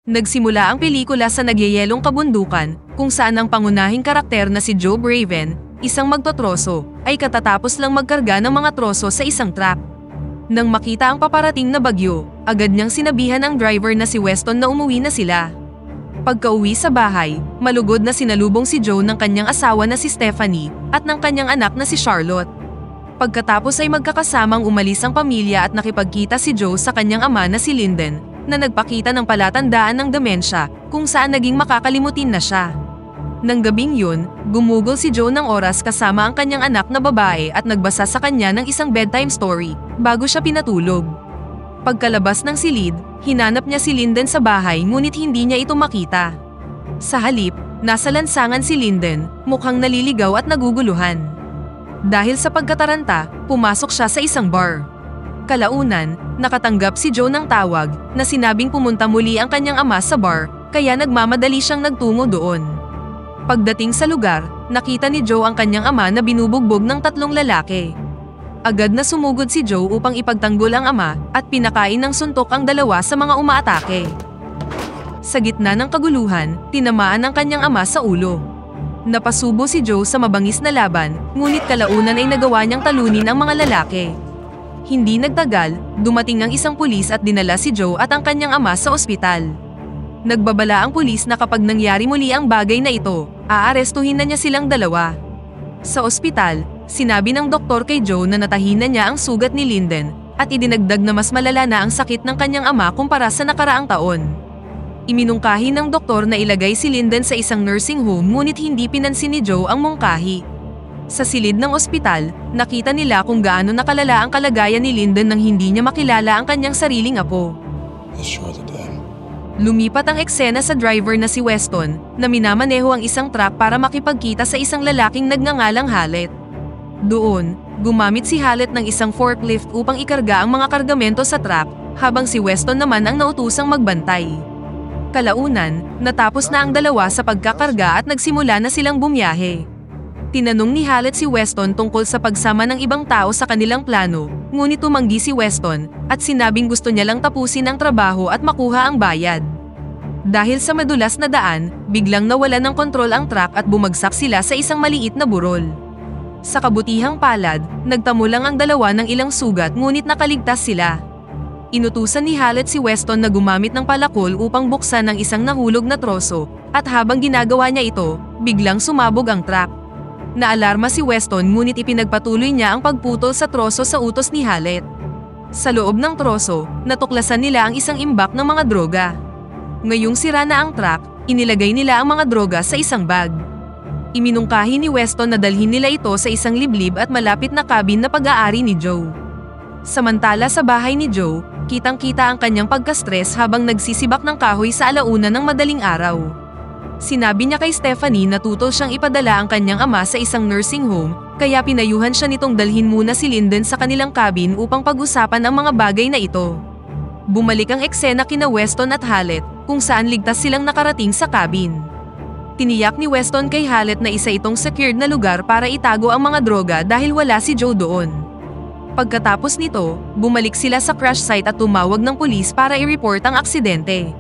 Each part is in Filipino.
Nagsimula ang pelikula sa nagyayelong kabundukan, kung saan ang pangunahing karakter na si Joe Braven, isang magtotroso, ay katatapos lang magkarga ng mga troso sa isang truck. Nang makita ang paparating na bagyo, agad niyang sinabihan ang driver na si Weston na umuwi na sila. Pagkauwi sa bahay, malugod na sinalubong si Joe ng kanyang asawa na si Stephanie at ng kanyang anak na si Charlotte. Pagkatapos ay magkakasamang umalis ang pamilya at nakipagkita si Joe sa kanyang ama na si Linden, na nagpakita ng palatandaan ng demensya kung saan naging makakalimutin na siya. Nang gabing yun, gumugol si Joe ng oras kasama ang kanyang anak na babae at nagbasa sa kanya ng isang bedtime story bago siya pinatulog. Pagkalabas ng silid, hinanap niya si Linden sa bahay ngunit hindi niya ito makita. Sa halip, nasa lansangan si Linden, mukhang naliligaw at naguguluhan. Dahil sa pagkataranta, pumasok siya sa isang bar. Kalaunan, nakatanggap si Joe ng tawag na sinabing pumunta muli ang kanyang ama sa bar, kaya nagmamadali siyang nagtungo doon. Pagdating sa lugar, nakita ni Joe ang kanyang ama na binubugbog ng 3 lalaki. Agad na sumugod si Joe upang ipagtanggol ang ama at pinakain ng suntok ang 2 sa mga umaatake. Sa gitna ng kaguluhan, tinamaan ang kanyang ama sa ulo. Napasubo si Joe sa mabangis na laban, ngunit kalaunan ay nagawa niyang talunin ang mga lalaki. Hindi nagtagal, dumating ang isang pulis at dinala si Joe at ang kanyang ama sa ospital. Nagbabala ang pulis na kapag nangyari muli ang bagay na ito, aarestuhin na niya silang 2. Sa ospital, sinabi ng doktor kay Joe na natahin na niya ang sugat ni Linden at idinagdag na mas malala na ang sakit ng kanyang ama kumpara sa nakaraang taon. Iminungkahi ng doktor na ilagay si Linden sa isang nursing home ngunit hindi pinansin ni Joe ang mungkahi. Sa silid ng ospital, nakita nila kung gaano nakalala ang kalagayan ni Linden nang hindi niya makilala ang kanyang sariling apo. Lumipat ang eksena sa driver na si Weston, na minamaneho ang isang truck para makipagkita sa isang lalaking nagngangalang Hallet. Doon, gumamit si Hallet ng isang forklift upang ikarga ang mga kargamento sa truck, habang si Weston naman ang nautusang magbantay. Kalaunan, natapos na ang 2 sa pagkakarga at nagsimula na silang bumiyahe. Tinanong ni Hallet si Weston tungkol sa pagsama ng ibang tao sa kanilang plano, ngunit tumanggi si Weston at sinabing gusto niya lang tapusin ang trabaho at makuha ang bayad. Dahil sa madulas na daan, biglang nawalan ng kontrol ang truck at bumagsak sila sa isang maliit na burol. Sa kabutihang palad, nagtamo lang ang 2 ng ilang sugat ngunit nakaligtas sila. Inutusan ni Hallet si Weston na gumamit ng palakol upang buksan ang isang nahulog na troso, at habang ginagawa niya ito, biglang sumabog ang truck. Naalarma si Weston ngunit ipinagpatuloy niya ang pagputol sa troso sa utos ni Hallet. Sa loob ng troso, natuklasan nila ang isang imbak ng mga droga. Ngayong sira na ang truck, inilagay nila ang mga droga sa isang bag. Iminungkahi ni Weston na dalhin nila ito sa isang liblib at malapit na cabin na pag-aari ni Joe. Samantala sa bahay ni Joe, kitang-kita ang kanyang pagka-stress habang nagsisibak ng kahoy sa alauna ng madaling araw. Sinabi niya kay Stephanie na tutol siyang ipadala ang kanyang ama sa isang nursing home, kaya pinayuhan siya nitong dalhin muna si Linden sa kanilang cabin upang pag-usapan ang mga bagay na ito. Bumalik ang eksena kina Weston at Hallet, kung saan ligtas silang nakarating sa cabin. Tiniyak ni Weston kay Hallet na isa itong secured na lugar para itago ang mga droga dahil wala si Joe doon. Pagkatapos nito, bumalik sila sa crash site at tumawag ng pulis para i-report ang aksidente.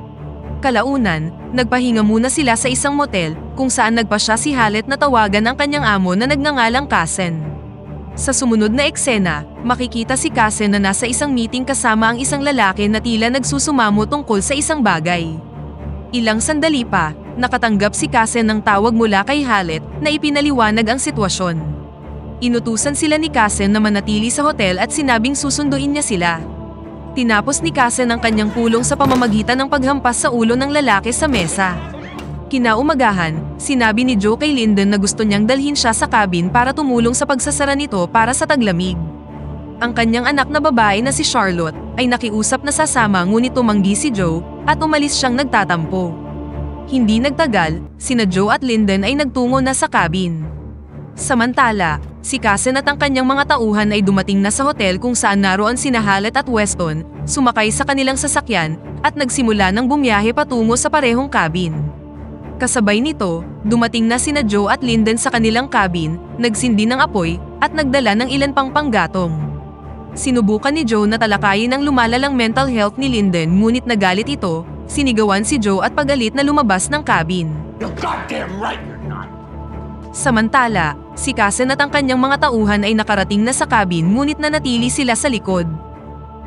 Kalaunan, nagpahinga muna sila sa isang motel, kung saan nagpasya si Hallet na tawagan ang kanyang amo na nagngangalang Kasen. Sa sumunod na eksena, makikita si Kasen na nasa isang meeting kasama ang isang lalaki na tila nagsusumamo tungkol sa isang bagay. Ilang sandali pa, nakatanggap si Kasen ng tawag mula kay Hallet na ipinaliwanag ang sitwasyon. Inutusan sila ni Kasen na manatili sa hotel at sinabing susunduin niya sila. Tinapos ni Kasen ang kanyang pulong sa pamamagitan ng paghampas sa ulo ng lalaki sa mesa. Kinaumagahan, sinabi ni Joe kay Linden na gusto niyang dalhin siya sa cabin para tumulong sa pagsasara nito para sa taglamig. Ang kanyang anak na babae na si Charlotte ay nakiusap na sasama ngunit tumanggi si Joe at umalis siyang nagtatampo. Hindi nagtagal, sina Joe at Linden ay nagtungo na sa cabin. Samantala, si Kasen at ang kanyang mga tauhan ay dumating na sa hotel kung saan naroon sina Hallet at Weston, sumakay sa kanilang sasakyan, at nagsimula ng bumiyahe patungo sa parehong cabin. Kasabay nito, dumating na sina Joe at Linden sa kanilang cabin, nagsindi ng apoy, at nagdala ng ilan pang panggatong. Sinubukan ni Joe na talakayin ang lumalalang mental health ni Linden ngunit nagalit ito, sinigawan si Joe at pagalit na lumabas ng cabin. You're goddamn right you're not. Samantala, si Kasen at ang kanyang mga tauhan ay nakarating na sa cabin ngunit nanatili sila sa likod.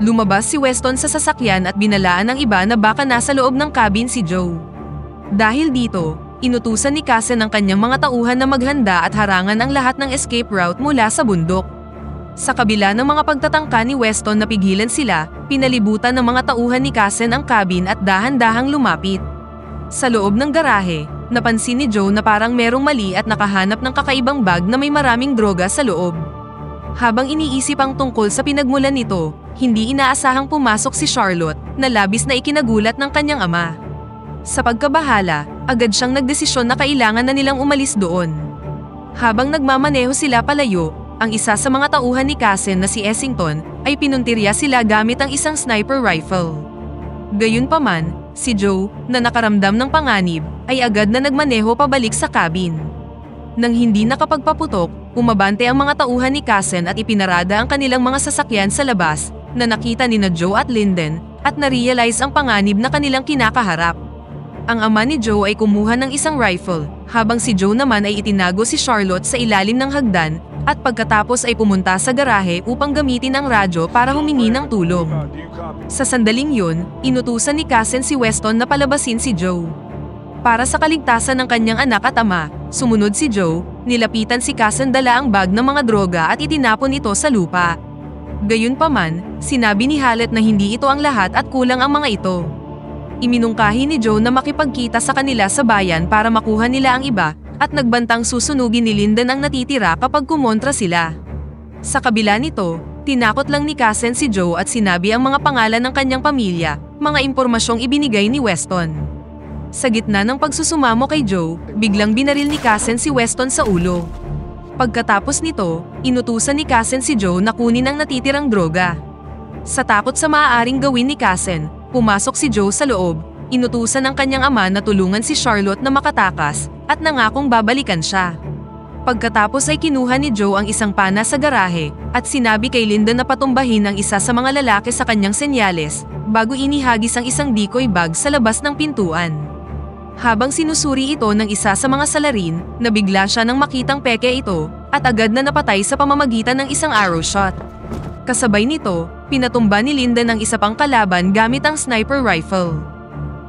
Lumabas si Weston sa sasakyan at binalaan ng iba na baka nasa loob ng cabin si Joe. Dahil dito, inutusan ni Kasen ang kanyang mga tauhan na maghanda at harangan ang lahat ng escape route mula sa bundok. Sa kabila ng mga pagtatangka ni Weston na pigilan sila, pinalibutan ng mga tauhan ni Kasen ang cabin at dahan-dahang lumapit. Sa loob ng garahe, napansin ni Joe na parang merong mali at nakahanap ng kakaibang bag na may maraming droga sa loob. Habang iniisip ang tungkol sa pinagmulan nito, hindi inaasahang pumasok si Charlotte na labis na ikinagulat ng kanyang ama. Sa pagkabahala, agad siyang nagdesisyon na kailangan na nilang umalis doon. Habang nagmamaneho sila palayo, ang isa sa mga tauhan ni Kasen na si Essington ay pinuntirya sila gamit ang isang sniper rifle. Gayunpaman, si Joe, na nakaramdam ng panganib, ay agad na nagmaneho pabalik sa cabin. Nang hindi nakapagpaputok, umabante ang mga tauhan ni Kasen at ipinarada ang kanilang mga sasakyan sa labas, na nakita nina Joe at Linden, at na-realize ang panganib na kanilang kinakaharap. Ang ama ni Joe ay kumuha ng isang rifle, habang si Joe naman ay itinago si Charlotte sa ilalim ng hagdan, at pagkatapos ay pumunta sa garahe upang gamitin ang radyo para humingi ng tulong. Sa sandaling yun, inutusan ni Kasen si Weston na palabasin si Joe. Para sa kaligtasan ng kanyang anak at ama, sumunod si Joe, nilapitan si Kasen dala ang bag ng mga droga at itinapon ito sa lupa. Gayunpaman, sinabi ni Hallett na hindi ito ang lahat at kulang ang mga ito. Iminungkahi ni Joe na makipagkita sa kanila sa bayan para makuha nila ang iba, at nagbantang susunugin ni Linden ang natitira kapag kumontra sila. Sa kabila nito, tinakot lang ni Kasen si Joe at sinabi ang mga pangalan ng kanyang pamilya, mga impormasyong ibinigay ni Weston. Sa gitna ng pagsusumamo kay Joe, biglang binaril ni Kasen si Weston sa ulo. Pagkatapos nito, inutusan ni Kasen si Joe na kunin ang natitirang droga. Sa takot sa maaaring gawin ni Kasen, pumasok si Joe sa loob, inutusan ng kanyang ama na tulungan si Charlotte na makatakas, at nangakong babalikan siya. Pagkatapos ay kinuha ni Joe ang isang pana sa garahe, at sinabi kay Linda na patumbahin ang isa sa mga lalaki sa kanyang senyales, bago inihagis ang isang decoy bag sa labas ng pintuan. Habang sinusuri ito ng isa sa mga salarin, nabigla siya nang makitang peke ito, at agad na napatay sa pamamagitan ng isang arrow shot. Kasabay nito, pinatumba ni Linda ng isa pang kalaban gamit ang sniper rifle.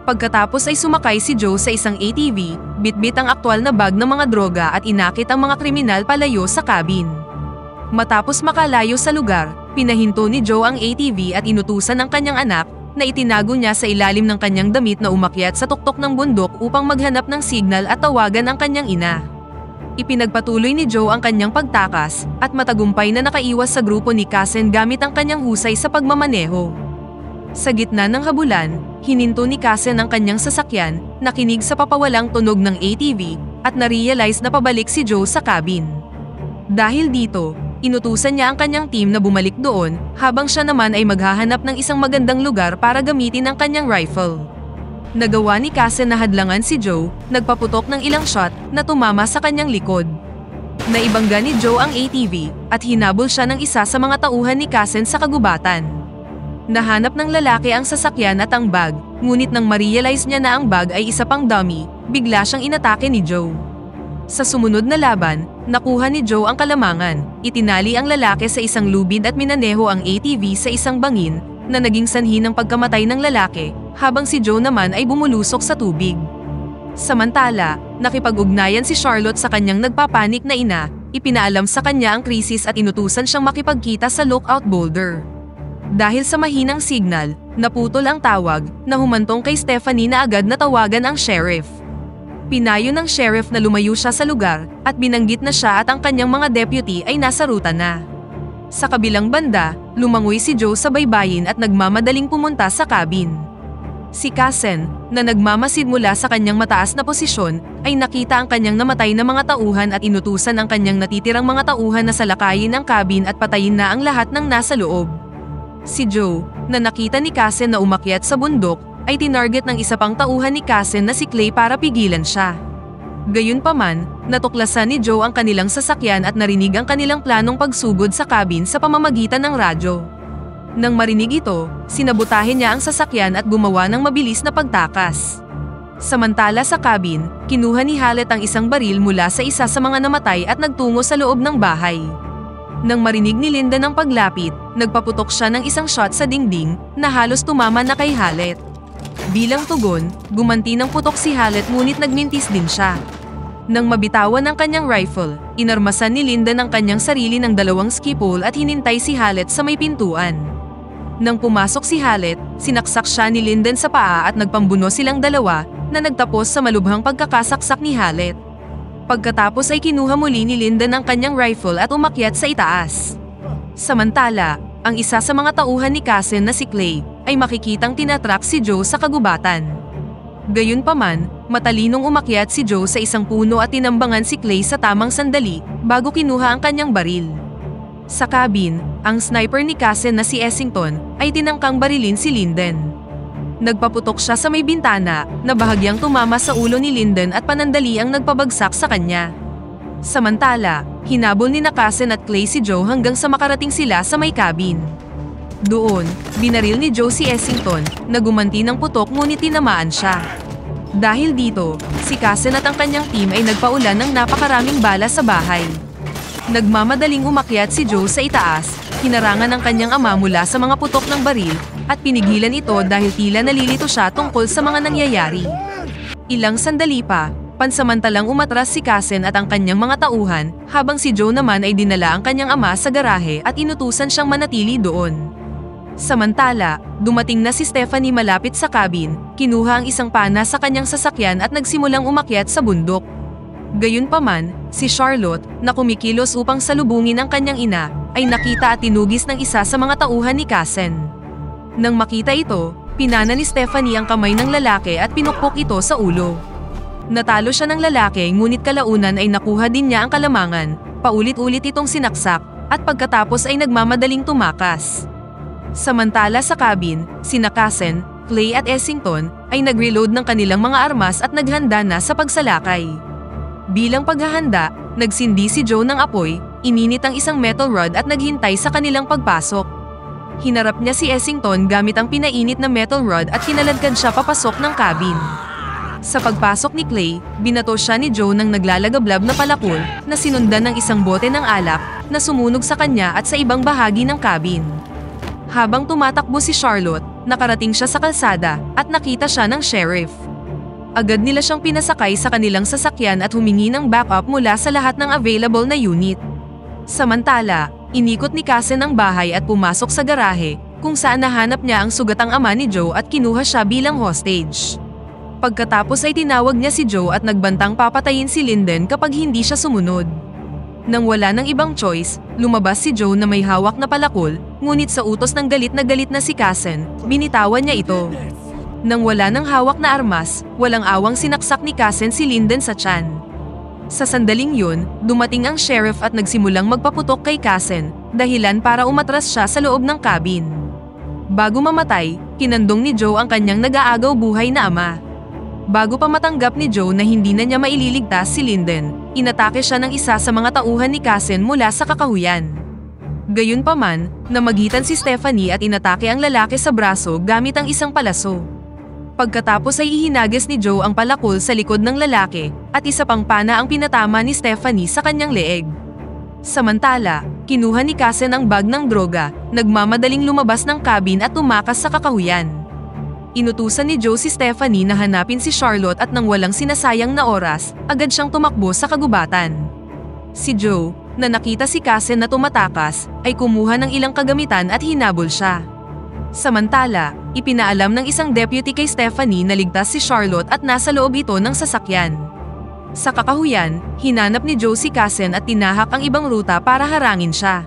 Pagkatapos ay sumakay si Joe sa isang ATV, bitbit ang aktwal na bag ng mga droga at inakit ang mga kriminal palayo sa cabin. Matapos makalayo sa lugar, pinahinto ni Joe ang ATV at inutusan ng kanyang anak, na itinago niya sa ilalim ng kanyang damit na umakyat sa tuktok ng bundok upang maghanap ng signal at tawagan ang kanyang ina. Ipinagpatuloy ni Joe ang kanyang pagtakas, at matagumpay na nakaiwas sa grupo ni Kasen gamit ang kanyang husay sa pagmamaneho. Sa gitna ng habulan, hininto ni Kasen ang kanyang sasakyan, nakinig sa papawalang tunog ng ATV, at na-realize na pabalik si Joe sa cabin. Dahil dito, inutusan niya ang kanyang team na bumalik doon, habang siya naman ay maghahanap ng isang magandang lugar para gamitin ang kanyang rifle. Nagawa ni Kasen na hadlangan si Joe, nagpaputok ng ilang shot na tumama sa kanyang likod. Naibangga ni Joe ang ATV, at hinabol siya ng isa sa mga tauhan ni Kasen sa kagubatan. Nahanap ng lalaki ang sasakyan at ang bag, ngunit nang ma-realize niya na ang bag ay isa pang dummy, bigla siyang inatake ni Joe. Sa sumunod na laban, nakuha ni Joe ang kalamangan, itinali ang lalaki sa isang lubid at minaneho ang ATV sa isang bangin, na naging sanhi ng pagkamatay ng lalaki, habang si Joe naman ay bumulusok sa tubig. Samantala, nakipag-ugnayan si Charlotte sa kanyang nagpapanik na ina, ipinaalam sa kanya ang krisis at inutusan siyang makipagkita sa lookout boulder. Dahil sa mahinang signal, naputol ang tawag, na humantong kay Stephanie na agad na tawagan ang sheriff. Pinayo ng sheriff na lumayo siya sa lugar, at binanggit na siya at ang kanyang mga deputy ay nasa ruta na. Sa kabilang banda, lumangoy si Joe sa baybayin at nagmamadaling pumunta sa cabin. Si Kasen, na nagmamasid mula sa kanyang mataas na posisyon, ay nakita ang kanyang namatay na mga tauhan at inutusan ang kanyang natitirang mga tauhan na salakayin ang cabin at patayin na ang lahat ng nasa loob. Si Joe, na nakita ni Kasen na umakyat sa bundok, ay tinarget ng isa pang tauhan ni Kasen na si Clay para pigilan siya. Gayunpaman, natuklasan ni Joe ang kanilang sasakyan at narinig ang kanilang planong pagsugod sa cabin sa pamamagitan ng radyo. Nang marinig ito, sinabotahe niya ang sasakyan at gumawa ng mabilis na pagtakas. Samantala sa cabin, kinuha ni Hallet ang isang baril mula sa isa sa mga namatay at nagtungo sa loob ng bahay. Nang marinig ni Linda ng paglapit, nagpaputok siya ng isang shot sa dingding na halos tumama na kay Hallet. Bilang tugon, gumanti ng putok si Hallet ngunit nagmintis din siya. Nang mabitawan ang kanyang rifle, inarmasan ni Linda ng kanyang sarili ng 2 ski pole at hinintay si Hallet sa may pintuan. Nang pumasok si Hallet, sinaksak siya ni Linden sa paa at nagpambuno silang dalawa na nagtapos sa malubhang pagkakasaksak ni Hallet. Pagkatapos ay kinuha muli ni Linden ang kanyang rifle at umakyat sa itaas. Samantala, ang isa sa mga tauhan ni Kasen na si Clay ay makikitang tinatrack si Joe sa kagubatan. Gayunpaman, matalinong umakyat si Joe sa isang puno at tinambangan si Clay sa tamang sandali bago kinuha ang kanyang baril. Sa cabin, ang sniper ni Kasen na si Essington ay tinangkang barilin si Linden. Nagpaputok siya sa may bintana na bahagyang tumama sa ulo ni Linden at panandali ang nagpabagsak sa kanya. Samantala, hinabol ni Kasen at Clay si Joe hanggang sa makarating sila sa may cabin. Doon, binaril ni Joe si Essington na gumanti ng putok ngunit tinamaan siya. Dahil dito, si Kasen at ang kanyang team ay nagpaulan ng napakaraming bala sa bahay. Nagmamadaling umakyat si Joe sa itaas, hinarangan ng kanyang ama mula sa mga putok ng baril, at pinigilan ito dahil tila nalilito siya tungkol sa mga nangyayari. Ilang sandali pa, pansamantalang umatras si Kasen at ang kanyang mga tauhan, habang si Joe naman ay dinala ang kanyang ama sa garahe at inutusan siyang manatili doon. Samantala, dumating na si Stephanie malapit sa cabin, kinuha ang isang pana sa kanyang sasakyan at nagsimulang umakyat sa bundok. Gayunpaman, si Charlotte, na kumikilos upang salubungin ang kanyang ina, ay nakita at tinugis ng isa sa mga tauhan ni Kasen. Nang makita ito, pinana ni Stephanie ang kamay ng lalaki at pinukpok ito sa ulo. Natalo siya ng lalaki ngunit kalaunan ay nakuha din niya ang kalamangan, paulit-ulit itong sinaksak, at pagkatapos ay nagmamadaling tumakas. Samantala sa cabin, sina Kasen, Clay at Essington ay nag-reload ng kanilang mga armas at naghanda na sa pagsalakay. Bilang paghahanda, nagsindi si Joe ng apoy, ininit ang isang metal rod at naghintay sa kanilang pagpasok. Hinarap niya si Essington gamit ang pinainit na metal rod at kinaladkad siya papasok ng cabin. Sa pagpasok ni Clay, binato siya ni Joe ng naglalagablab na palakol na sinundan ng isang bote ng alak na sumunog sa kanya at sa ibang bahagi ng cabin. Habang tumatakbo si Charlotte, nakarating siya sa kalsada at nakita siya ng sheriff. Agad nila siyang pinasakay sa kanilang sasakyan at humingi ng backup mula sa lahat ng available na unit. Samantala, inikot ni Kasen ang bahay at pumasok sa garahe, kung saan nahanap niya ang sugatang ama ni Joe at kinuha siya bilang hostage. Pagkatapos ay tinawag niya si Joe at nagbantang papatayin si Linden kapag hindi siya sumunod. Nang wala ng ibang choice, lumabas si Joe na may hawak na palakol, ngunit sa utos ng galit na si Kasen, binitawan niya ito. Nang wala ng hawak na armas, walang awang sinaksak ni Kasen si Linden sa tiyan. Sa sandaling yun, dumating ang sheriff at nagsimulang magpaputok kay Kasen, dahilan para umatras siya sa loob ng cabin. Bago mamatay, kinandong ni Joe ang kanyang nag-aagaw buhay na ama. Bago pa matanggap ni Joe na hindi na niya maililigtas si Linden, inatake siya ng isa sa mga tauhan ni Kasen mula sa kakahuyan. Gayunpaman, namagitan si Stephanie at inatake ang lalaki sa braso gamit ang isang palaso. Pagkatapos ay ihinagis ni Joe ang palakol sa likod ng lalaki at isa pang pana ang pinatama ni Stephanie sa kanyang leeg. Samantala, kinuha ni Kasen ang bag ng droga, nagmamadaling lumabas ng cabin at tumakas sa kakahuyan. Inutusan ni Joe si Stephanie na hanapin si Charlotte at nang walang sinasayang na oras, agad siyang tumakbo sa kagubatan. Si Joe, na nakita si Kasen na tumatakas, ay kumuha ng ilang kagamitan at hinabol siya. Samantala, ipinaalam ng isang deputy kay Stephanie na ligtas si Charlotte at nasa loob ito ng sasakyan. Sa kakahuyan, hinanap ni Joe si Kasen at tinahak ang ibang ruta para harangin siya.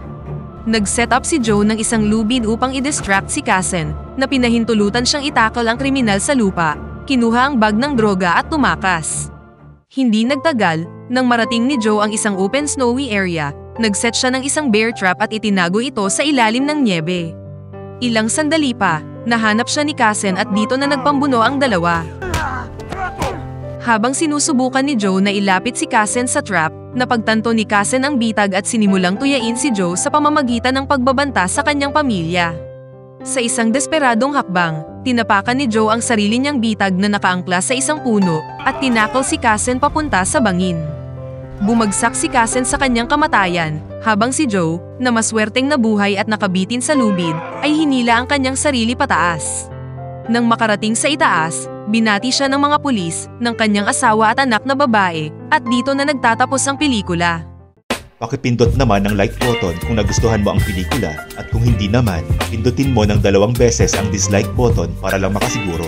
Nag-set up si Joe ng isang lubid upang i-distract si Kasen, na pinahintulutan siyang itakal ang kriminal sa lupa, kinuha ang bag ng droga at tumakas. Hindi nagtagal, nang marating ni Joe ang isang open snowy area, nag-set siya ng isang bear trap at itinago ito sa ilalim ng niebe. Ilang sandali pa, nahanap siya ni Kasen at dito na nagpambuno ang dalawa. Habang sinusubukan ni Joe na ilapit si Kasen sa trap, napagtanto ni Kasen ang bitag at sinimulang tuyain si Joe sa pamamagitan ng pagbabanta sa kanyang pamilya. Sa isang desperadong hakbang, tinapakan ni Joe ang sarili niyang bitag na nakaangkla sa isang puno at tinakol si Kasen papunta sa bangin. Bumagsak si Kasen sa kanyang kamatayan, habang si Joe, na maswerteng nabuhay at nakabitin sa lubid, ay hinila ang kanyang sarili pataas. Nang makarating sa itaas, binati siya ng mga pulis, ng kanyang asawa at anak na babae, at dito na nagtatapos ang pelikula. Pakipindot naman ang like button kung nagustuhan mo ang pelikula at kung hindi naman, pindutin mo ng 2 beses ang dislike button para lang makasiguro.